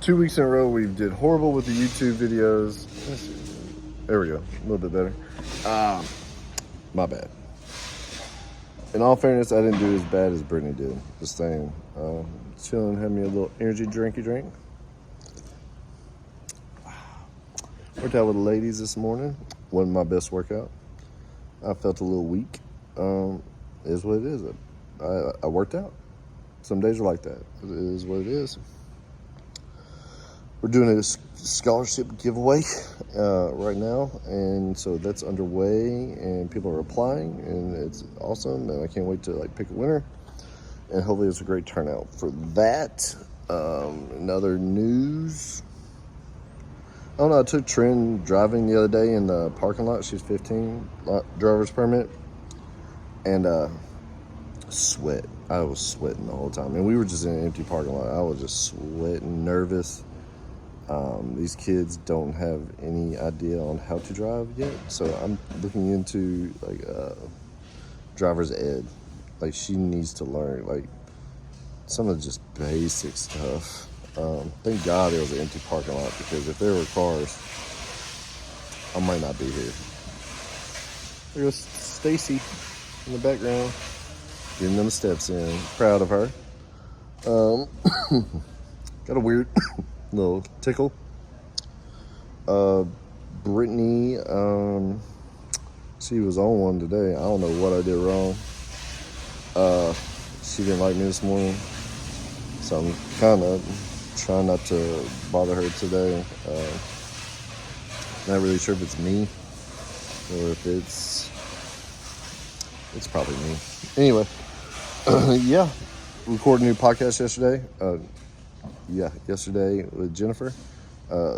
2 weeks in a row, we did horrible with the YouTube videos. There we go, a little bit better. My bad. In all fairness, I didn't do as bad as Brittany did. Just saying. Chilling, had me a little energy drinky drink. Worked out with the ladies this morning. Wasn't my best workout. I felt a little weak. Is what it is. I worked out. Some days are like that. It is what it is. We're doing a scholarship giveaway right now, and so that's underway, and people are applying, and it's awesome, and I can't wait to pick a winner, and hopefully it's a great turnout for that. In other news, I don't know, I took Trin driving the other day in the parking lot. She's 15, driver's permit, and sweat. I was sweating the whole time, and we were just in an empty parking lot. I was just sweating, nervous. These kids don't have any idea on how to drive yet, so I'm looking into driver's ed. She needs to learn some of just basic stuff. Thank God there was an empty parking lot, because if there were cars, I might not be here. There goes Stacy in the background, getting them steps in. Proud of her. Got a weird little tickle. Brittany, she was on one today. I don't know what I did wrong. She didn't like me this morning, so I'm kind of trying not to bother her today. Not really sure if it's me or if it's probably me. Anyway, yeah, recorded a new podcast yesterday. Yesterday with Jennifer.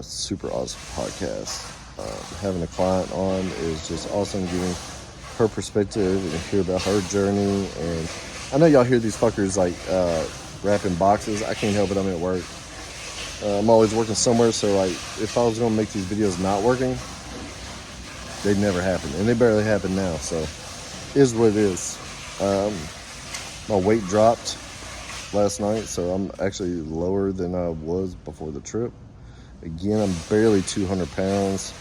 Super awesome podcast. Having a client on is just awesome, giving her perspective and hear about her journey. And I know y'all hear these fuckers wrapping boxes. I can't help it, I'm at work. I'm always working somewhere, so if I was gonna make these videos not working, they'd never happen, and they barely happen now. So it is what it is. My weight dropped last night, so I'm actually lower than I was before the trip. Again, I'm barely 200 pounds.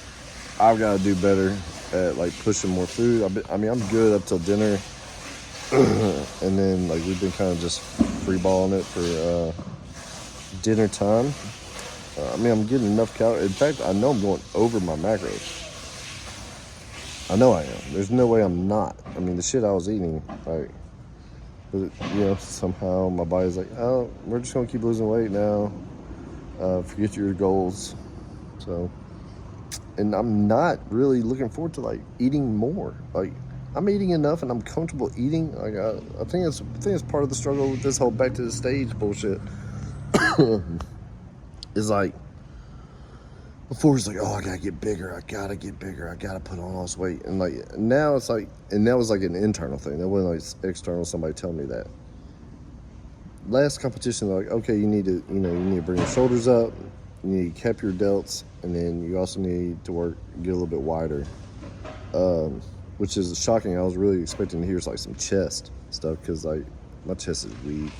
I've got to do better at pushing more food. I'm good up till dinner, and then we've been kind of just free balling it for dinner time. I'm getting enough calories. In fact, I know I'm going over my macros. I know I am. There's no way I'm not. The shit I was eating, somehow my body's oh, we're just gonna keep losing weight now. Forget your goals. So, and I'm not really looking forward to eating more. I'm eating enough, and I'm comfortable eating. I think it's part of the struggle with this whole back to the stage bullshit. Is before it's oh, I gotta get bigger, I gotta put on all this weight, and now it's and that was an internal thing. That wasn't external, somebody telling me that. Last competition, okay, you need to bring your shoulders up, you need to cap your delts, and then you also need to get a little bit wider, which is shocking. I was really expecting to hear some chest stuff, because my chest is weak.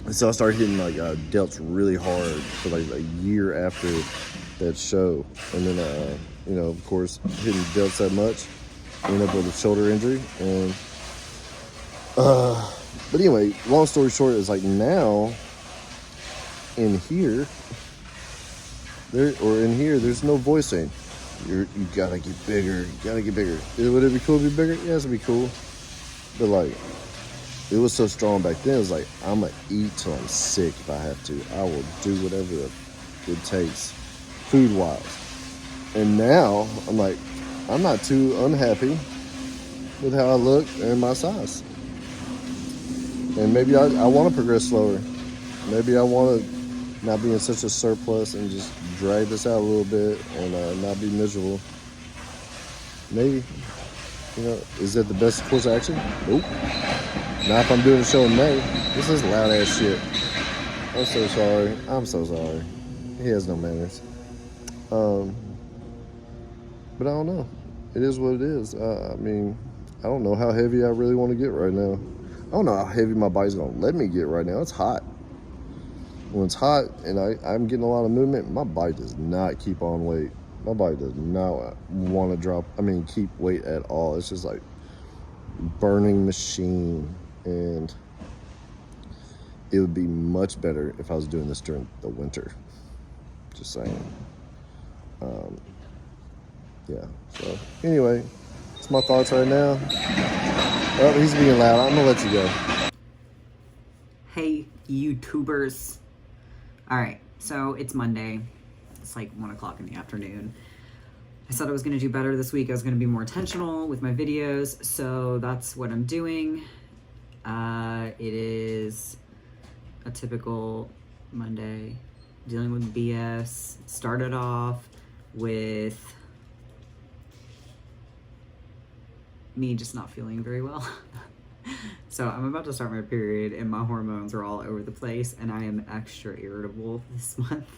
And so I started hitting delts really hard for a year after that show, and then of course hitting delts that much, ended up with a shoulder injury, and but anyway, long story short is now in here there's no voice saying you gotta get bigger, Would it be cool to be bigger? Yes, it'd be cool, but it was so strong back then. It was I'm gonna eat till I'm sick if I have to. I will do whatever it takes, food wise. And now I'm I'm not too unhappy with how I look and my size. And maybe I want to progress slower. Maybe I want to not be in such a surplus and just drag this out a little bit and not be miserable. Maybe. Is that the best course of action? Nope. Not if I'm doing a show in May. This is loud ass shit. I'm so sorry. He has no manners. But I don't know. It is what it is. I don't know how heavy I really want to get right now. I don't know how heavy my body's going to let me get right now. It's hot. when it's hot and I'm getting a lot of movement, my body does not keep on weight. My body does not want to keep weight at all. It's just like burning machine. And it would be much better if I was doing this during the winter. Just saying. Yeah. So anyway, that's my thoughts right now. Oh, he's being loud. I'm gonna let you go. Hey, YouTubers. All right, so it's Monday. It's like 1 o'clock in the afternoon. I said I was gonna do better this week. I was gonna be more intentional with my videos, so that's what I'm doing. It is a typical Monday, dealing with BS. Started off with me just not feeling very well. So I'm about to start my period and my hormones are all over the place and I am extra irritable this month.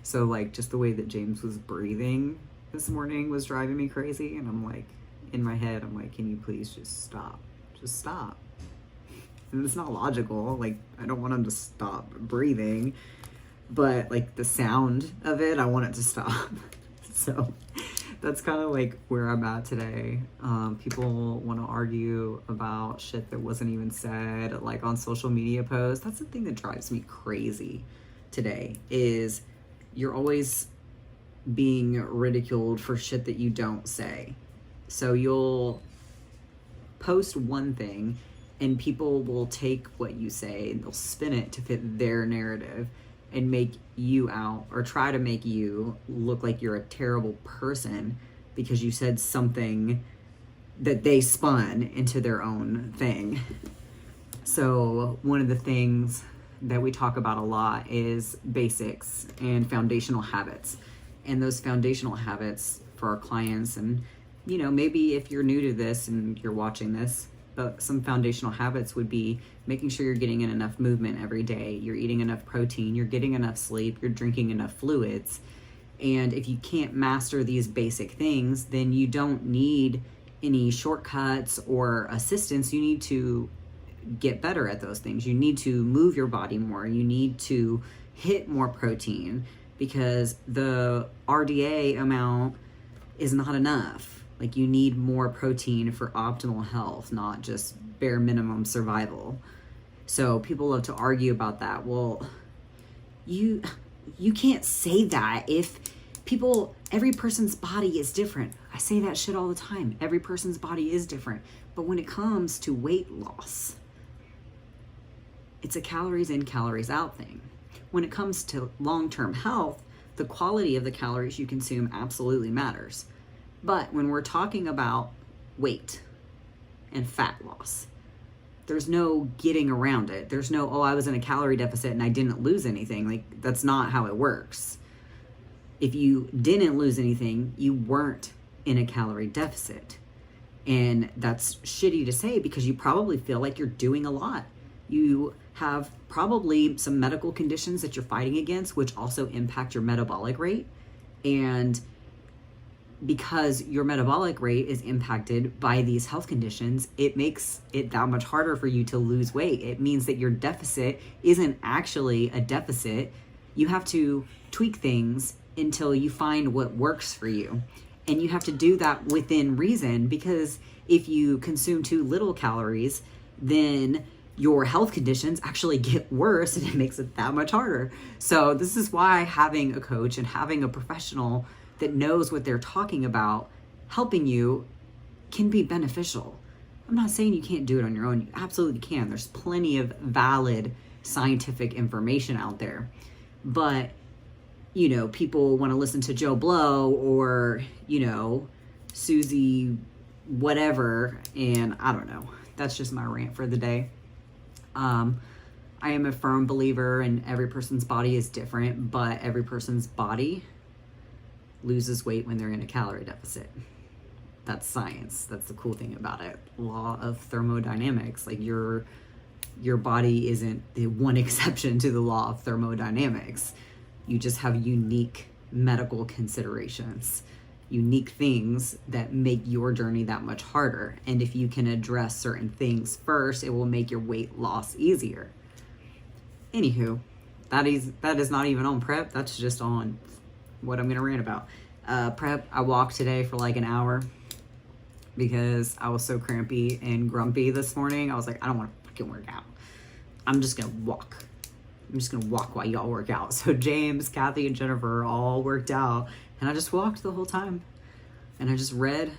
So like just the way that James was breathing this morning was driving me crazy, and I'm like, in my head, I'm like, can you please just stop? Just stop. And it's not logical. Like, I don't want him to stop breathing, but like the sound of it, I want it to stop. So that's kind of like where I'm at today. People want to argue about shit that wasn't even said, like on social media posts. That's the thing that drives me crazy today, is you're always being ridiculed for shit that you don't say. So you'll post one thing and people will take what you say and they'll spin it to fit their narrative and make you out, or try to make you look like you're a terrible person because you said something that they spun into their own thing. So one of the things that we talk about a lot is basics and foundational habits. And those foundational habits for our clients, and you know, maybe if you're new to this and you're watching this, but some foundational habits would be making sure you're getting in enough movement every day, you're eating enough protein, you're getting enough sleep, you're drinking enough fluids. And if you can't master these basic things, then you don't need any shortcuts or assistance. You need to get better at those things. You need to move your body more. You need to hit more protein, because the RDA amount is not enough. Like, you need more protein for optimal health, not just bare minimum survival. So people love to argue about that. Well, you can't say that if every person's body is different. I say that shit all the time. Every person's body is different. But when it comes to weight loss, it's a calories in, calories out thing. When it comes to long-term health, the quality of the calories you consume absolutely matters. But when we're talking about weight and fat loss, there's no getting around it. There's no, oh, I was in a calorie deficit and I didn't lose anything. Like, that's not how it works. If you didn't lose anything, you weren't in a calorie deficit. And that's shitty to say, because you probably feel like you're doing a lot. You have probably some medical conditions that you're fighting against, which also impact your metabolic rate. And because your metabolic rate is impacted by these health conditions, it makes it that much harder for you to lose weight. It means that your deficit isn't actually a deficit. You have to tweak things until you find what works for you. And you have to do that within reason, because if you consume too little calories, then your health conditions actually get worse, and it makes it that much harder. So this is why having a coach and having a professional that knows what they're talking about helping you can be beneficial. I'm not saying you can't do it on your own. You absolutely can. There's plenty of valid scientific information out there. But, you know, people want to listen to Joe Blow or, you know, Susie whatever, and I don't know. That's just my rant for the day. I am a firm believer in every person's body is different, but every person's body loses weight when they're in a calorie deficit. That's science. That's the cool thing about it. Law of thermodynamics. Like, your body isn't the one exception to the law of thermodynamics. You just have unique medical considerations, unique things that make your journey that much harder. And if you can address certain things first, it will make your weight loss easier. Anywho, that is not even on prep. That's just on what I'm gonna rant about. Prep, I walked today for like an hour because I was so crampy and grumpy this morning. I was like, I don't want to fucking work out. I'm just gonna walk. I'm just gonna walk while y'all work out. So James, Kathy, and Jennifer all worked out, and I just walked the whole time. And I just read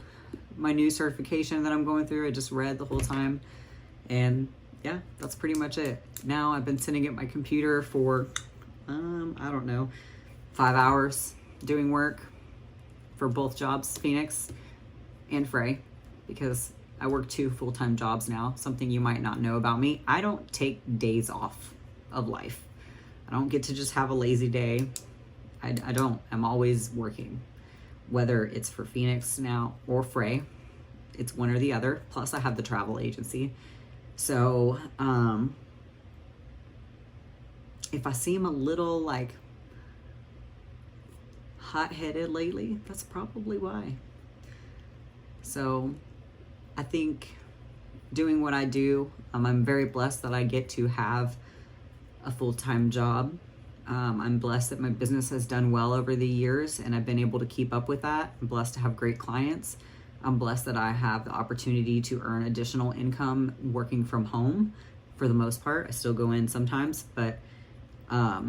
my new certification that I'm going through. I just read the whole time. And yeah, that's pretty much it. Now I've been sitting at my computer for, I don't know, 5 hours doing work for both jobs, Phoenix and Frey, because I work 2 full-time jobs now, something you might not know about me. I don't take days off of life. I don't get to just have a lazy day. I don't. I'm always working, whether it's for Phoenix now or Frey. It's one or the other. Plus I have the travel agency. So, if I seem a little like hot-headed lately, that's probably why. So I think doing what I do, I'm very blessed that I get to have a full-time job. I'm blessed that my business has done well over the years and I've been able to keep up with that. I'm blessed to have great clients. I'm blessed that I have the opportunity to earn additional income working from home for the most part. I still go in sometimes, but I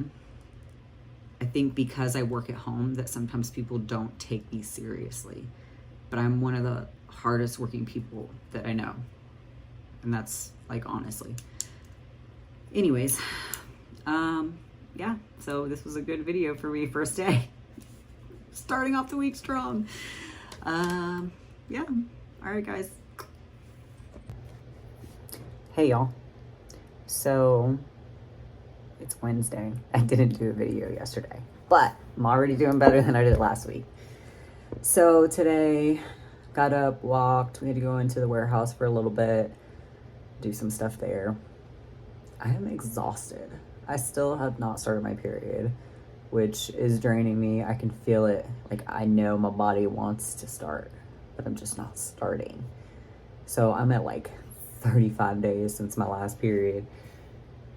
think because I work at home that sometimes people don't take me seriously. But I'm one of the hardest working people that I know. And that's like honestly. Anyways, yeah, so this was a good video for me, first day. Starting off the week strong. Yeah, all right, guys. Hey, y'all. So, it's Wednesday. I didn't do a video yesterday, but I'm already doing better than I did last week. So today, got up, walked. We had to go into the warehouse for a little bit, do some stuff there. I am exhausted. I still have not started my period, which is draining me. I can feel it. Like, I know my body wants to start, but I'm just not starting. So I'm at like 35 days since my last period.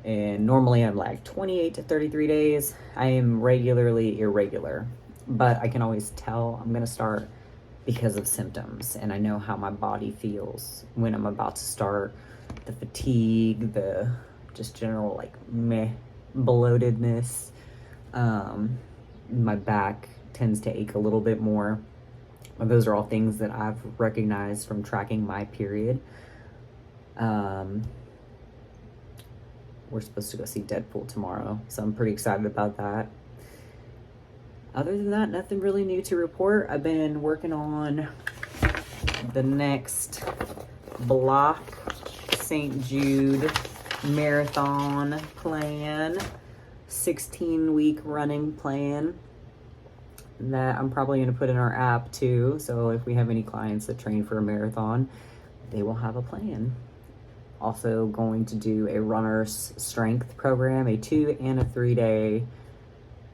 And normally I'm like 28 to 33 days. I am regularly irregular, but I can always tell I'm gonna start because of symptoms. And I know how my body feels when I'm about to start. The fatigue, the just general like meh, bloatedness. My back tends to ache a little bit more. Those are all things that I've recognized from tracking my period. We're supposed to go see Deadpool tomorrow, so I'm pretty excited about that. Other than that, nothing really new to report. I've been working on the next block, St. Jude marathon plan, 16-week running plan that I'm probably going to put in our app too. So if we have any clients that train for a marathon, they will have a plan. Also going to do a runner's strength program, a 2 and a 3 day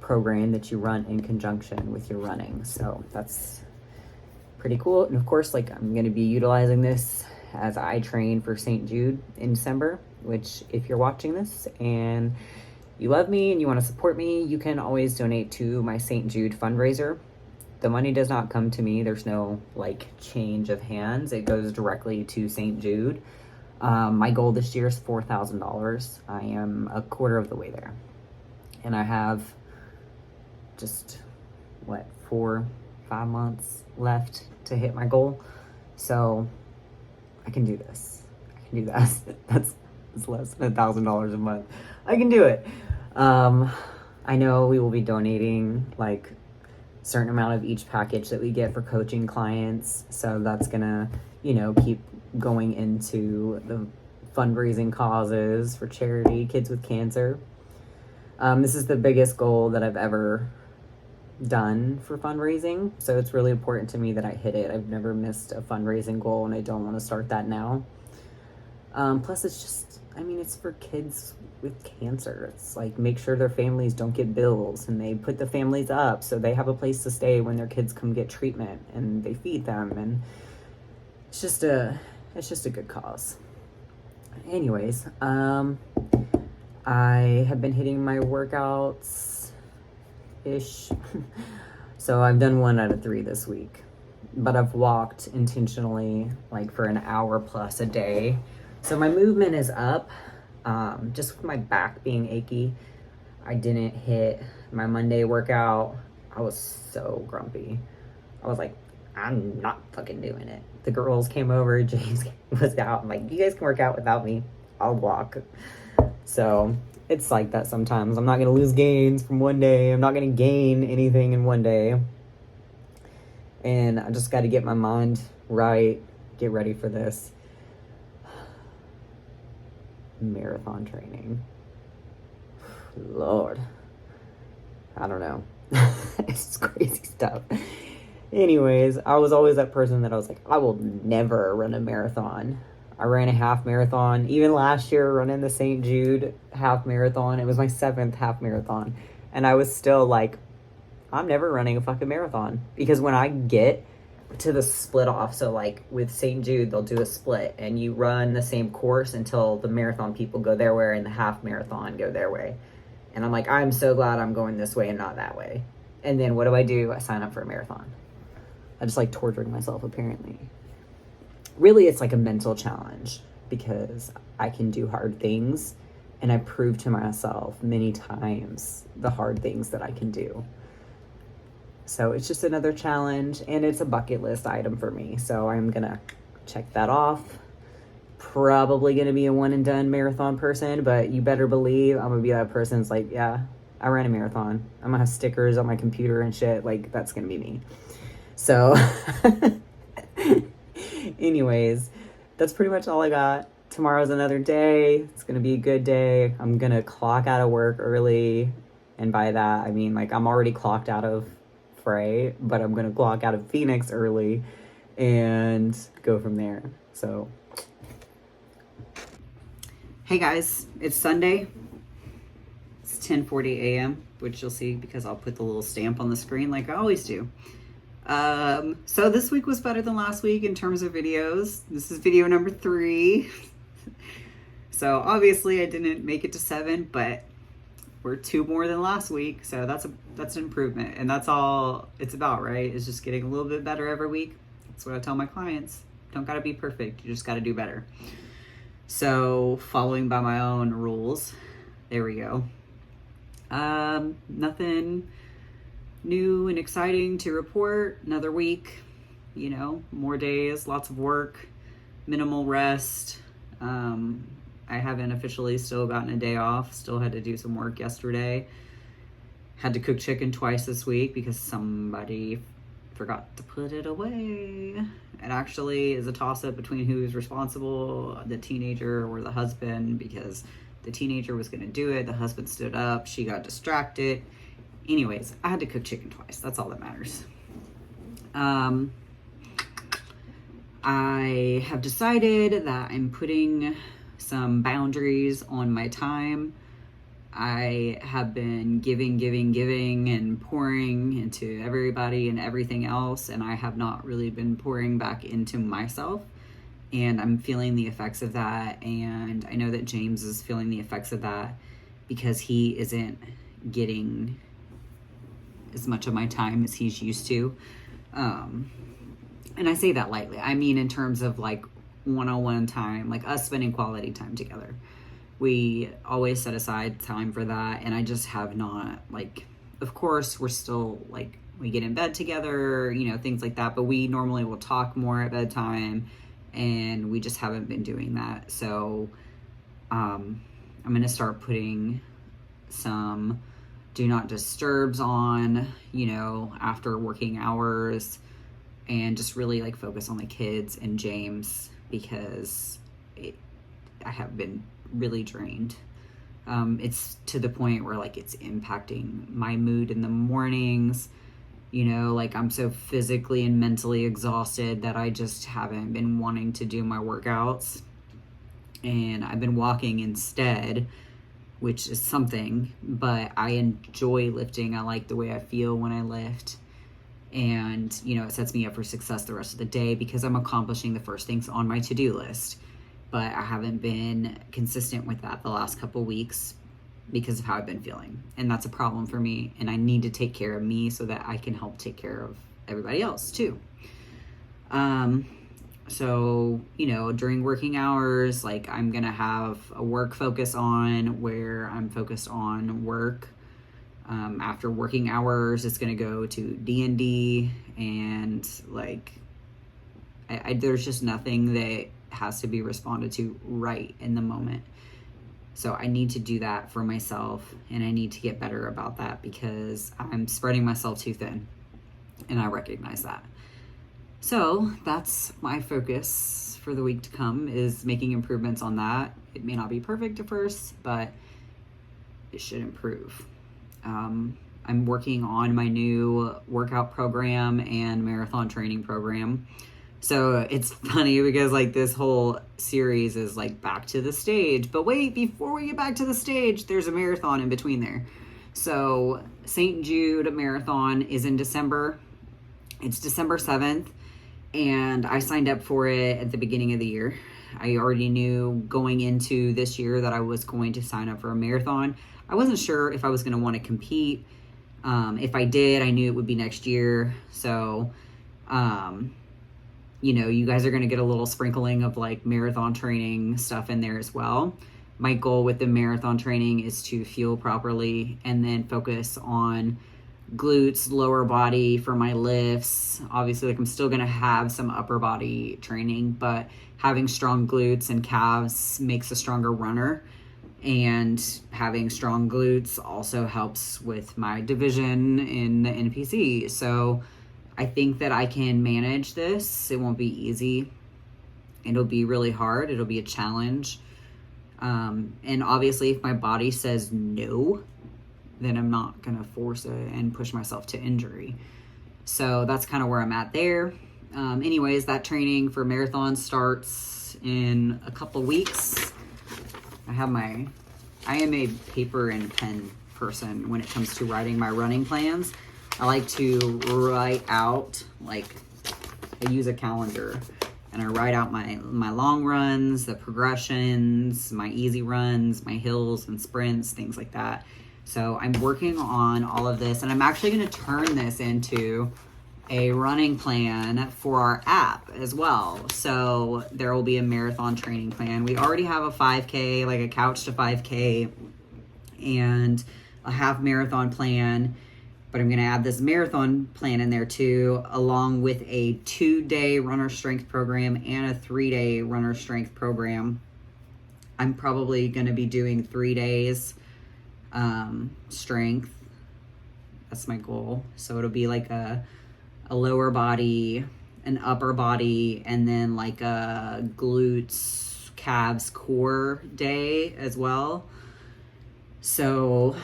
program that you run in conjunction with your running. So that's pretty cool. And of course, like, I'm going to be utilizing this as I train for St. Jude in December, which if you're watching this and you love me and you want to support me, you can always donate to my St. Jude fundraiser. The money does not come to me. There's no like change of hands. It goes directly to St. Jude. My goal this year is $4,000. I am a quarter of the way there. And I have just, 4-5 months left to hit my goal. So I can do this. I can do that. That's less than $1,000 a month. I can do it. I know we will be donating like a certain amount of each package that we get for coaching clients. So that's gonna, keep going into the fundraising causes for charity, Kids with Cancer. This is the biggest goal that I've ever done for fundraising. So it's really important to me that I hit it. I've never missed a fundraising goal and I don't want to start that now. Plus it's just, it's for kids with cancer. It's like, make sure their families don't get bills and they put the families up so they have a place to stay when their kids come get treatment and they feed them. And it's just a good cause. Anyways, I have been hitting my workouts ish. So I've done 1 out of 3 this week, but I've walked intentionally like for an hour plus a day. So my movement is up. Just with my back being achy, I didn't hit my Monday workout. I was so grumpy. I was like, I'm not fucking doing it. The girls came over, James was out. I'm like, you guys can work out without me. I'll walk. So it's like that sometimes. I'm not going to lose gains from one day. I'm not going to gain anything in one day. And I just got to get my mind right, get ready for this marathon training. Lord. I don't know. It's crazy stuff. Anyways, I was always that person that I was like, I will never run a marathon. I ran a half marathon. Even last year, running the St. Jude half marathon. It was my 7th half marathon. And I was still like, I'm never running a fucking marathon. Because when I get to the split off, so like with St. Jude, they'll do a split. And you run the same course until the marathon people go their way and the half marathon go their way. And I'm like, I'm so glad I'm going this way and not that way. And then what do? I sign up for a marathon. I just like torturing myself, apparently. Really, it's like a mental challenge because I can do hard things, and I proved to myself many times the hard things that I can do. So it's just another challenge, and it's a bucket list item for me. So I'm going to check that off. Probably going to be a one and done marathon person, but you better believe I'm going to be that person that's like, yeah, I ran a marathon. I'm going to have stickers on my computer and shit. Like, that's going to be me. So, anyways, that's pretty much all I got. Tomorrow's another day. It's going to be a good day. I'm going to clock out of work early. And by that, I mean, like, I'm already clocked out of Frey, but I'm going to clock out of Phoenix early and go from there. So, hey guys, it's Sunday. It's 10:40 a.m., which you'll see because I'll put the little stamp on the screen like I always do. So this week was better than last week in terms of videos. This is video number 3. So obviously I didn't make it to 7, but we're 2 more than last week. So that's an improvement, and that's all it's about, right? It's just getting a little bit better every week. That's what I tell my clients. Don't gotta be perfect. You just gotta do better. So following by my own rules, there we go. Nothing new and exciting to report. Another week, more days, lots of work, minimal rest. I haven't officially still gotten a day off. Still had to do some work yesterday. Had to cook chicken twice this week because somebody forgot to put it away. It actually is a toss-up between who's responsible, the teenager or the husband, because the teenager was going to do it. The husband stood up. She got distracted. Anyways, I had to cook chicken twice. That's all that matters. I have decided that I'm putting some boundaries on my time. I have been giving and pouring into everybody and everything else, and I have not really been pouring back into myself. And I'm feeling the effects of that, and I know that James is feeling the effects of that because he isn't getting as much of my time as he's used to. And I say that lightly. I mean in terms of like one-on-one time, like us spending quality time together. We always set aside time for that, and I just have not, like, of course we're still like, we get in bed together, things like that, but we normally will talk more at bedtime, and we just haven't been doing that. So I'm gonna start putting some do not disturbs on, after working hours, and just really like focus on the kids and James, because I have been really drained. It's to the point where like it's impacting my mood in the mornings. Like I'm so physically and mentally exhausted that I just haven't been wanting to do my workouts, and I've been walking instead, which is something, but I enjoy lifting. I like the way I feel when I lift, and it sets me up for success the rest of the day because I'm accomplishing the first things on my to-do list. But I haven't been consistent with that the last couple weeks because of how I've been feeling. And that's a problem for me. And I need to take care of me so that I can help take care of everybody else too. So, you know, during working hours, like I'm going to have a work focus on where I'm focused on work. After working hours, it's going to go to D&D, and like, there's just nothing that has to be responded to right in the moment. So I need to do that for myself, and I need to get better about that because I'm spreading myself too thin, and I recognize that. So that's my focus for the week to come, is making improvements on that. It may not be perfect at first, but it should improve. I'm working on my new workout program and marathon training program. So it's funny because like this whole series is like back to the stage, but wait, before we get back to the stage, there's a marathon in between there. So St. Jude Marathon is in December. It's December 7th, and I signed up for it at the beginning of the year. I already knew going into this year that I was going to sign up for a marathon. I wasn't sure if I was going to want to compete. If I did, I knew it would be next year. So, you know, you guys are going to get a little sprinkling of like marathon training stuff in there as well. My goal with the marathon training is to fuel properly and then focus on glutes, lower body for my lifts. Obviously, like I'm still going to have some upper body training, but having strong glutes and calves makes a stronger runner. And having strong glutes also helps with my division in the NPC. So I think that I can manage this. It won't be easy. It'll be really hard. It'll be a challenge. And obviously, if my body says no, then I'm not going to force it and push myself to injury. So that's kind of where I'm at there. Anyways, that training for marathon starts in a couple weeks. I am a paper and pen person when it comes to writing my running plans. I like to write out, like, I use a calendar, and I write out my long runs, the progressions, my easy runs, my hills and sprints, things like that. So I'm working on all of this, and I'm actually going to turn this into a running plan for our app as well. So there will be a marathon training plan. We already have a 5K, like a couch to 5K, and a half marathon plan, but I'm going to add this marathon plan in there too, along with a 2-day runner strength program and a 3-day runner strength program. I'm probably going to be doing 3 days strength. That's my goal. So it'll be like a lower body, an upper body, and then like a glutes, calves, core day as well. So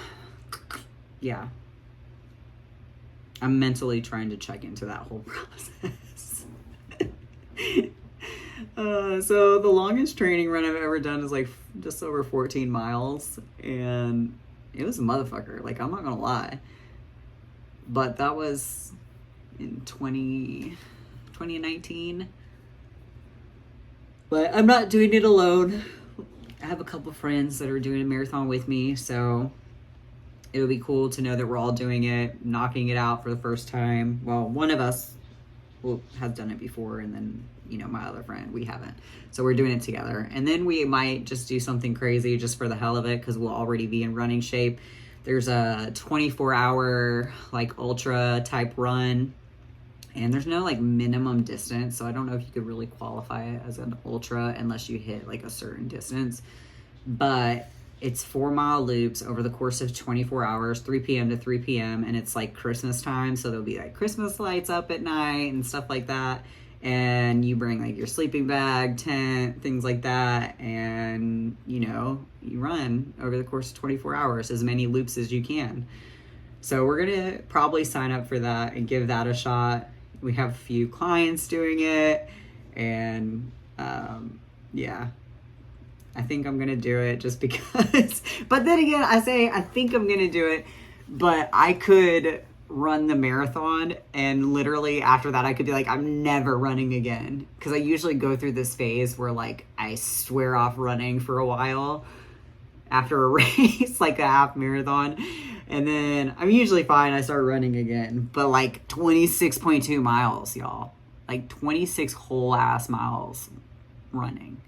yeah, I'm mentally trying to check into that whole process. So the longest training run I've ever done is like just over 14 miles, and it was a motherfucker. Like, I'm not gonna lie, but that was in 2019. But I'm not doing it alone. I have a couple friends that are doing a marathon with me, so it would be cool to know that we're all doing it, knocking it out for the first time. Well, one of us has done it before, and then, you know, my other friend, we haven't. So we're doing it together. And then we might just do something crazy just for the hell of it, because we'll already be in running shape. There's a 24-hour, like, ultra type run, and there's no, like, minimum distance, so I don't know if you could really qualify it as an ultra unless you hit, like, a certain distance. But it's 4-mile loops over the course of 24 hours, 3 p.m. to 3 p.m., and it's, like, Christmas time, so there'll be, like, Christmas lights up at night and stuff like that, and you bring, like, your sleeping bag, tent, things like that, and, you know, you run over the course of 24 hours, as many loops as you can. So we're going to probably sign up for that and give that a shot. We have a few clients doing it, and yeah, I think I'm going to do it just because. But then again, I think I'm going to do it, but I could run the marathon, and literally after that I could be like, I'm never running again, because I usually go through this phase where, like, I swear off running for a while. after a race, like a half marathon. And then I'm usually fine. I start running again. But like 26.2 miles, y'all. Like 26 whole ass miles running.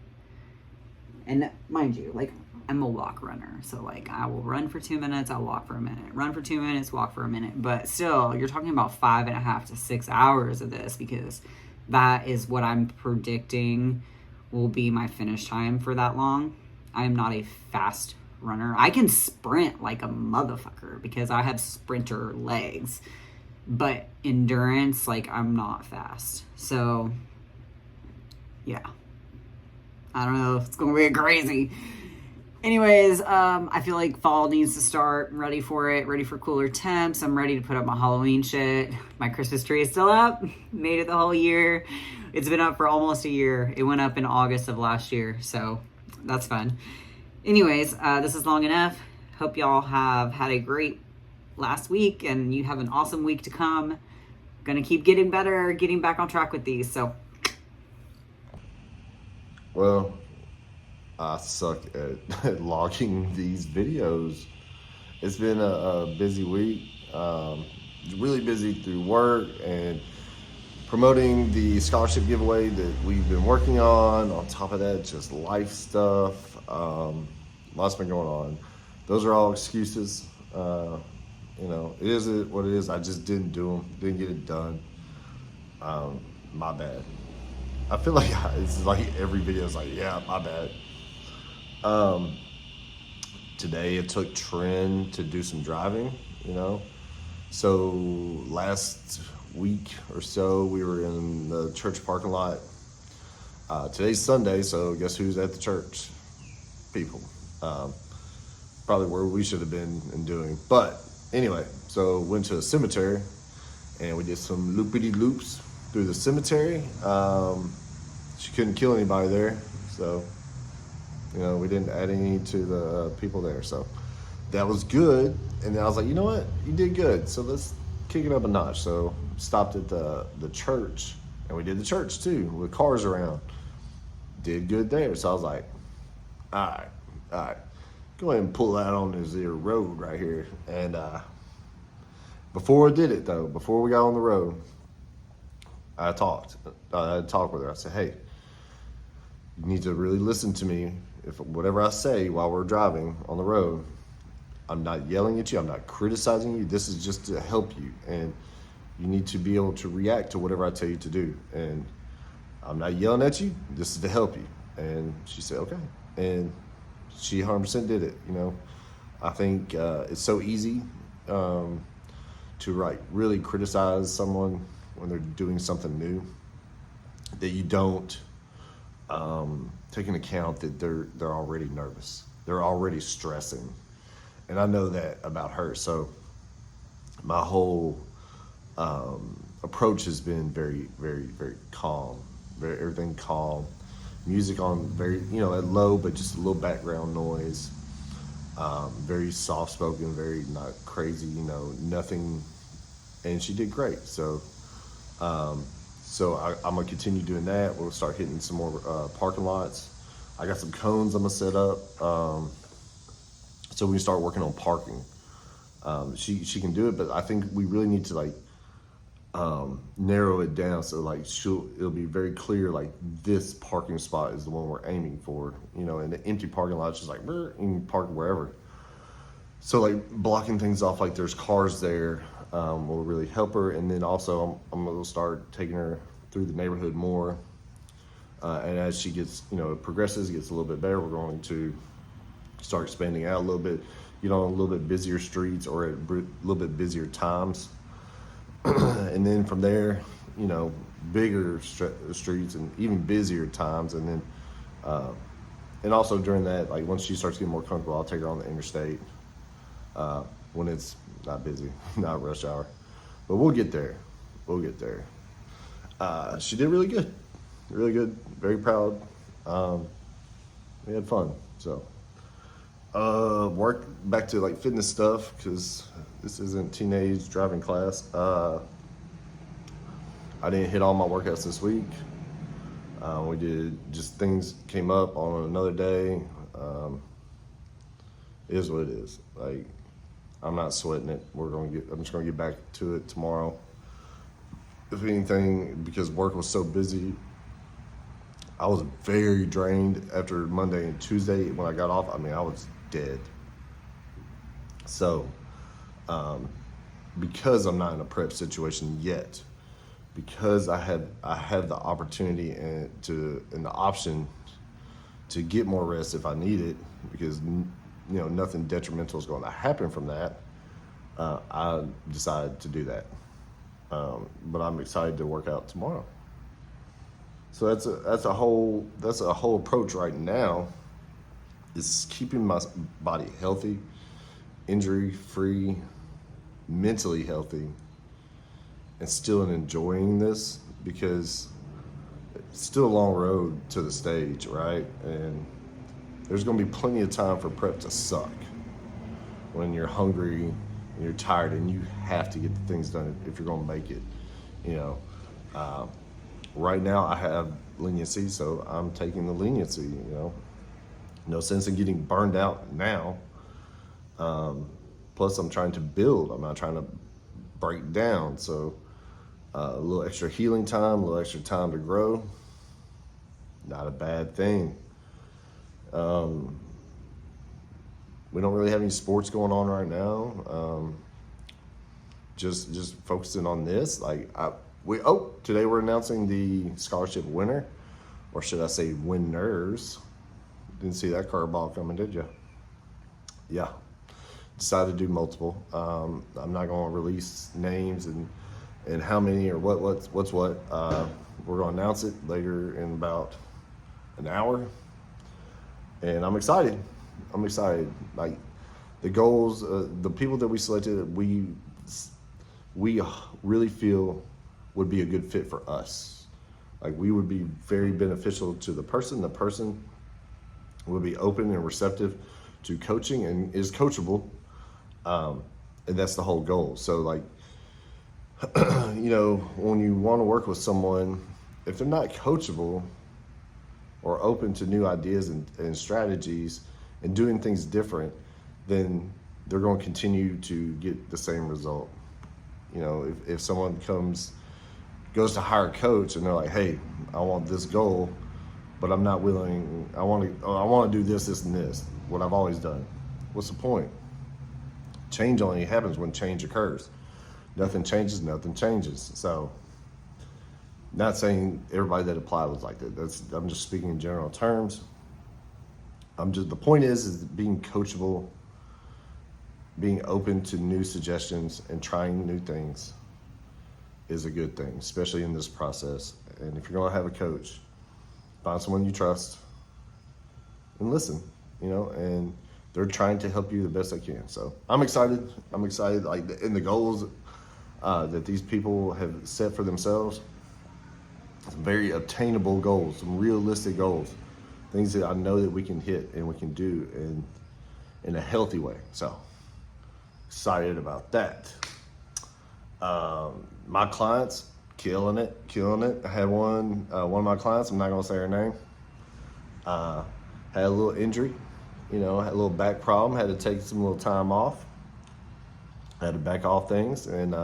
And mind you, like I'm a walk runner. So like I will run for 2 minutes, I'll walk for a minute. Run for 2 minutes, walk for a minute. But still, you're talking about 5.5 to 6 hours of this, because that is what I'm predicting will be my finish time for that long. I am not a fast runner. I can sprint like a motherfucker because I have sprinter legs. But endurance, like I'm not fast. So yeah. I don't know. It's going to be crazy. Anyways, I feel like fall needs to start. I'm ready for it. Ready for cooler temps. I'm ready to put up my Halloween shit. My Christmas tree is still up. Made it the whole year. It's been up for almost a year. It went up in August of last year. So that's fun. Anyways, this is long enough. Hope y'all have had a great last week and you have an awesome week to come. Gonna keep getting better, getting back on track with these. So Well, I suck at logging these videos. It's been a busy week. Really busy through work and promoting the scholarship giveaway that we've been working on. On top of that, just life stuff. Lots been going on. Those are all excuses. You know, it is what it is. I just didn't do them. Didn't get it done. My bad. I feel like it's like every video is like, yeah, my bad. Today it took Trin to do some driving, you know. So last week or so we were in the church parking lot. Today's Sunday, so guess who's at the church? People. Probably where we should have been and doing. But anyway, so went to a cemetery and we did some loopity loops through the cemetery. She couldn't kill anybody there, so you know we didn't add any to the people there, so that was good. And then I was like, you know what, you did good, so let's kick it up a notch. So stopped at the church, and we did the church too with cars around. Did good there, so I was like, all right, go ahead and pull that on this here road right here. And before I did it though, before we got on the road, I talked with her. I said, hey, you need to really listen to me. If whatever I say while we're driving on the road, I'm not yelling at you, I'm not criticizing you. This is just to help you, and you need to be able to react to whatever I tell you to do. And I'm not yelling at you. This is to help you. And she said, okay. And she 100% did it. You know, I think it's so easy to really criticize someone when they're doing something new, that you don't take into account that they're already nervous, they're already stressing. And I know that about her. So my whole approach has been very, very, very calm. Everything calm. Music on very, you know, at low, but just a little background noise. Very soft spoken, very not crazy, you know, nothing. And she did great. So I'm gonna continue doing that. We'll start hitting some more parking lots. I got some cones I'm gonna set up, so we can start working on parking. She can do it, but I think we really need to like narrow it down, so like it'll be very clear, like this parking spot is the one we're aiming for, you know. And the empty parking lot is just like you can park wherever. So like blocking things off, like there's cars there, will really help her. And then also I'm gonna start taking her through the neighborhood more, and as she gets, you know, progresses, gets a little bit better, we're going to start expanding out a little bit, you know, a little bit busier streets or at a little bit busier times. And then from there, you know, bigger streets and even busier times. And then and also during that, like once she starts getting more comfortable, I'll take her on the interstate when it's not busy, not rush hour. But we'll get there. She did really good, very proud. We had fun. So work back to like fitness stuff, because this isn't teenage driving class. I didn't hit all my workouts this week. We did just things came up on another day. It is what it is. Like, I'm not sweating it. I'm just gonna get back to it tomorrow. If anything, because work was so busy, I was very drained after Monday and Tuesday when I got off. I mean, I was dead. So, because I'm not in a prep situation yet, because I have the opportunity and the option to get more rest if I need it, because nothing detrimental is going to happen from that. I decided to do that, but I'm excited to work out tomorrow. So that's a whole approach right now. Is keeping my body healthy, injury free, mentally healthy, and still enjoying this, because it's still a long road to the stage, right? And there's going to be plenty of time for prep to suck when you're hungry and you're tired and you have to get the things done if you're going to make it. Right now I have leniency, so I'm taking the leniency. No sense in getting burned out now. Plus, I'm trying to build. I'm not trying to break down. So a little extra healing time, a little extra time to grow, not a bad thing. We don't really have any sports going on right now. Just focusing on this. Today we're announcing the scholarship winner, or should I say winners? Didn't see that curveball coming, did you? Yeah, decided to do multiple. I'm not going to release names and how many or what's what. We're going to announce it later in about an hour, and I'm excited. Like, the goals, the people that we selected, we really feel would be a good fit for us. Like, we would be very beneficial to the person. The person would be open and receptive to coaching and is coachable. And that's the whole goal. So, like, when you want to work with someone, if they're not coachable or open to new ideas and strategies and doing things different, then they're going to continue to get the same result. If someone goes to hire a coach and they're like, hey, I want this goal, but I'm not willing, I want to do this, and this, what I've always done. What's the point? Change only happens when change occurs. Nothing changes. So, not saying everybody that applied was like that. I'm just speaking in general terms. The point is being coachable, being open to new suggestions and trying new things is a good thing, especially in this process. And if you're going to have a coach, find someone you trust and listen, and they're trying to help you the best they can. So I'm excited. Like, in the goals that these people have set for themselves, some very attainable goals, some realistic goals, things that I know that we can hit and we can do in a healthy way. So excited about that. My clients, killing it. I had one of my clients, I'm not gonna say her name, had a little injury, had a little back problem, had to take some little time off, had to back off things, and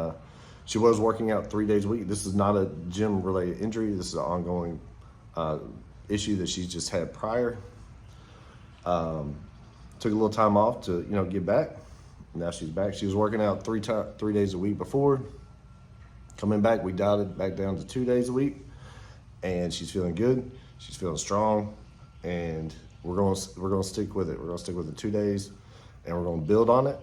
she was working out 3 days a week. This is not a gym related injury. This is an ongoing issue that she's just had prior. Took a little time off to get back. Now she's back. She was working out 3 days a week before. Coming back, we dialed it back down to 2 days a week, and she's feeling good. She's feeling strong, and we're gonna stick with it. We're gonna stick with the 2 days, and we're gonna build on it.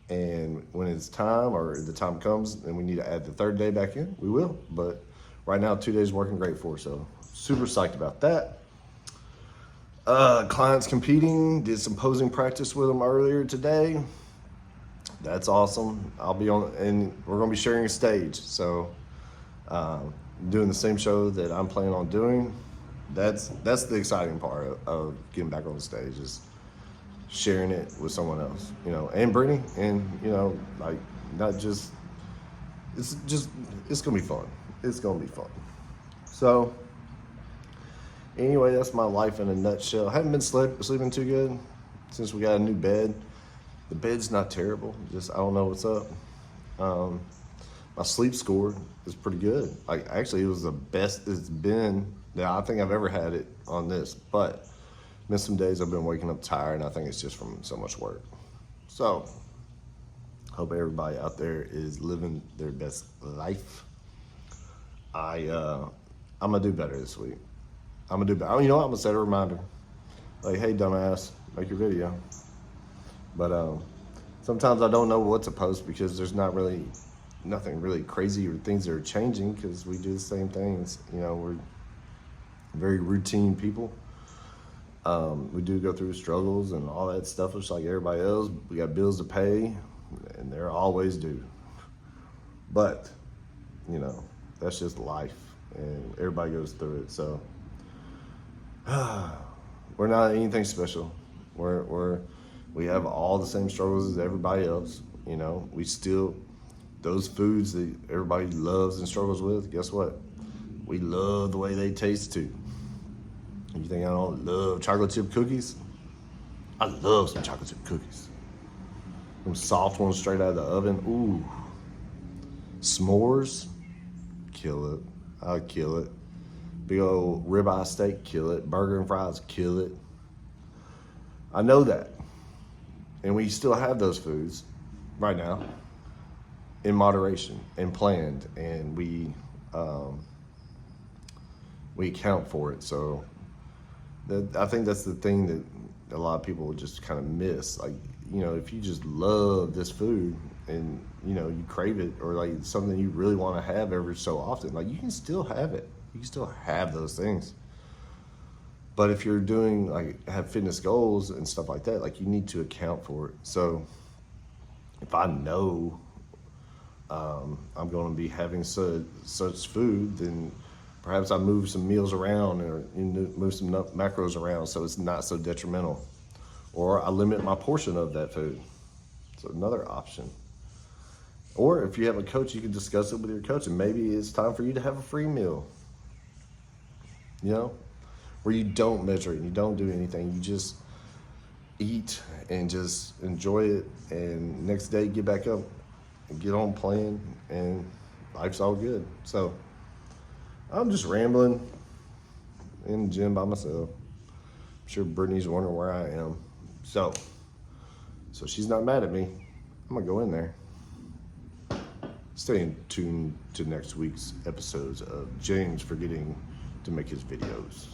And when it's time, or the time comes, and we need to add the 3rd day back in, we will. But right now, 2 days working great for us. So super psyched about that. Clients competing. Did some posing practice with them earlier today. That's awesome. I'll be on, and we're going to be sharing a stage. So, doing the same show that I'm planning on doing. That's the exciting part of getting back on the stage, is sharing it with someone else, and Brittany, and not just. It's going to be fun. It's going to be fun. So, anyway, that's my life in a nutshell. I haven't been sleeping too good since we got a new bed. The bed's not terrible. Just I don't know what's up. My sleep score is pretty good. Like actually, it was the best it's been. Yeah, I think I've ever had it on this. But missed some days. I've been waking up tired, and I think it's just from so much work. So, hope everybody out there is living their best life. I'm gonna do better this week. I'm gonna do better. You know what? I'm gonna set a reminder. Like, hey, dumbass, make your video. But sometimes I don't know what to post because there's nothing really crazy or things that are changing because we do the same things. You know, we're very routine people. We do go through struggles and all that stuff just like everybody else. We got bills to pay, and they're always due. But, you know, that's just life, and everybody goes through it. So, we're not anything special. We have all the same struggles as everybody else. You know, we still, those foods that everybody loves and struggles with, guess what? We love the way they taste too. You think I don't love chocolate chip cookies? I love some chocolate chip cookies. Them soft ones straight out of the oven. Ooh. S'mores, kill it. I'd kill it. Big old ribeye steak, kill it. Burger and fries, kill it. I know that. And we still have those foods right now in moderation and planned, and we account for it. So I think that's the thing that a lot of people just kind of miss. Like, you know, if you just love this food and, you know, you crave it, or like something you really want to have every so often, like you can still have it. You can still have those things. But if you're doing like have fitness goals and stuff like that, like you need to account for it. So if I know I'm going to be having such food, then perhaps I move some meals around or move some macros around so it's not so detrimental. Or I limit my portion of that food. So another option. Or if you have a coach, you can discuss it with your coach, and maybe it's time for you to have a free meal. You know, where you don't measure it and you don't do anything. You just eat and just enjoy it, and next day get back up and get on playing, and life's all good. So I'm just rambling in the gym by myself. I'm sure Brittany's wondering where I am. So she's not mad at me. I'm gonna go in there. Stay tuned to next week's episodes of James forgetting to make his videos.